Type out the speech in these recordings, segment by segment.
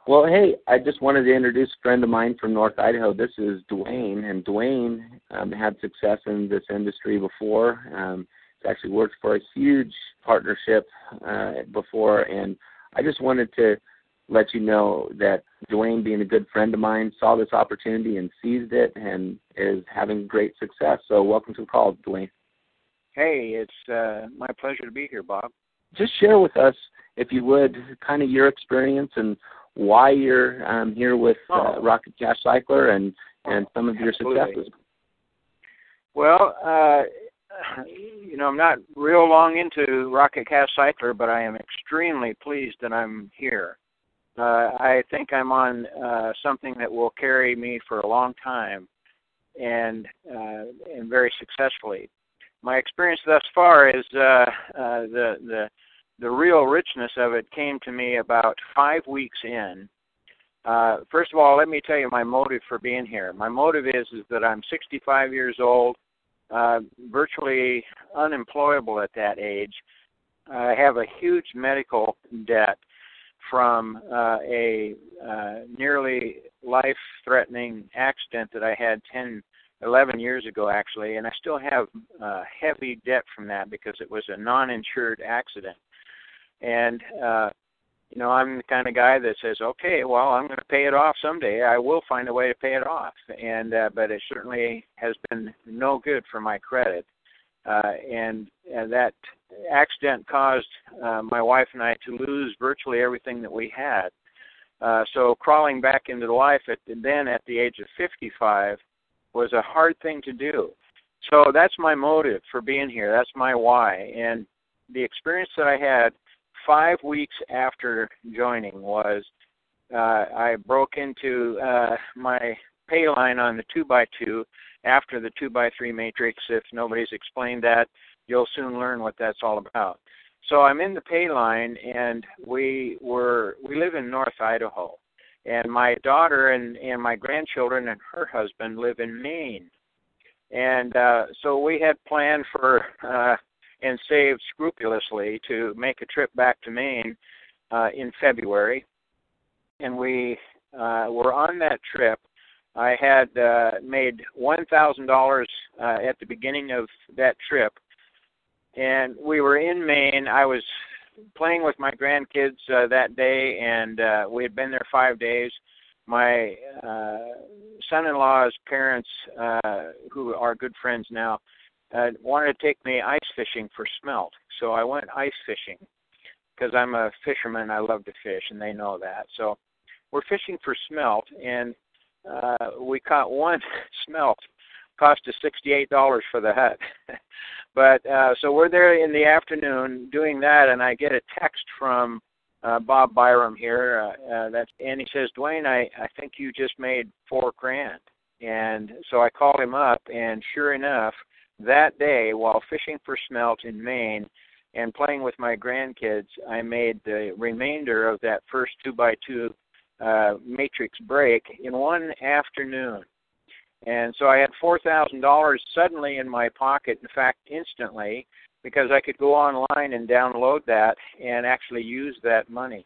Well, hey, I just wanted to introduce a friend of mine from North Idaho. This is Dwayne, and Dwayne had success in this industry before. He's actually worked for a huge partnership before, and I just wanted to let you know that Dwayne, being a good friend of mine, saw this opportunity and seized it and is having great success. So welcome to the call, Dwayne. Hey, it's my pleasure to be here, Bob. Just share with us, if you would, kind of your experience and why you're here with Rocket Cash Cycler and some of your successes. Well, I'm not real long into Rocket Cash Cycler, but I am extremely pleased that I'm here. I think I'm on something that will carry me for a long time and very successfurly. My experience thus far is the real richness of it came to me about 5 weeks in. First of all, let me tell you my motive for being here. My motive is that I'm 65 years old, virtually unemployable at that age. I have a huge medical debt from a nearly life-threatening accident that I had 11 years ago, actually, and I still have heavy debt from that because it was a non-insured accident. And, I'm the kind of guy that says, okay, well, I'm going to pay it off someday. I will find a way to pay it off. And but it certainly has been no good for my credit. And that accident caused my wife and I to lose virtually everything that we had. So crawling back into life at the age of 55 was a hard thing to do. So that's my motive for being here. That's my why. And the experience that I had 5 weeks after joining was I broke into my pay line on the 2x2 after the 2x3 matrix. If nobody's explained that, you'll soon learn what that's all about. So I'm in the pay line, and we live in North Idaho, and my daughter and my grandchildren and her husband live in Maine. And so we had planned for and saved scrupulously to make a trip back to Maine in February. And we were on that trip. I had made $1,000 at the beginning of that trip. And we were in Maine. I was playing with my grandkids that day, and we had been there 5 days. My son-in-law's parents, who are good friends now, wanted to take me ice fishing for smelt. So I went ice fishing because I'm a fisherman. I love to fish, and they know that. So we're fishing for smelt, and we caught one smelt. Cost us $68 for the hut. But so we're there in the afternoon doing that, and I get a text from Bob Byram here, and he says, Dwayne, I think you just made $4,000. And so I called him up, and sure enough, that day, while fishing for smelt in Maine and playing with my grandkids, I made the remainder of that first 2x2 matrix break in one afternoon. And so I had $4,000 suddenly in my pocket, in fact, instantly, because I could go online and download that and actually use that money.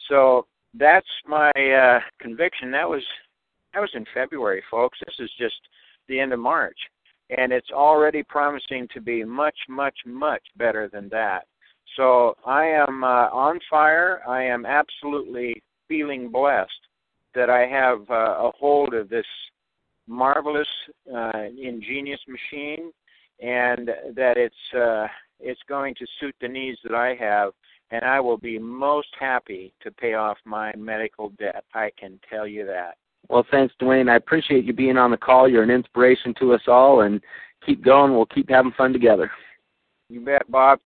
So that's my conviction. That was in February, folks. This is just the end of March. And it's already promising to be much, much, much better than that. So I am on fire. I am absolutely feeling blessed that I have a hold of this marvelous, ingenious machine, and that it's going to suit the needs that I have, and I will be most happy to pay off my medical debt. I can tell you that. Well, thanks, Dwayne. I appreciate you being on the call. You're an inspiration to us all, and keep going. We'll keep having fun together. You bet, Bob.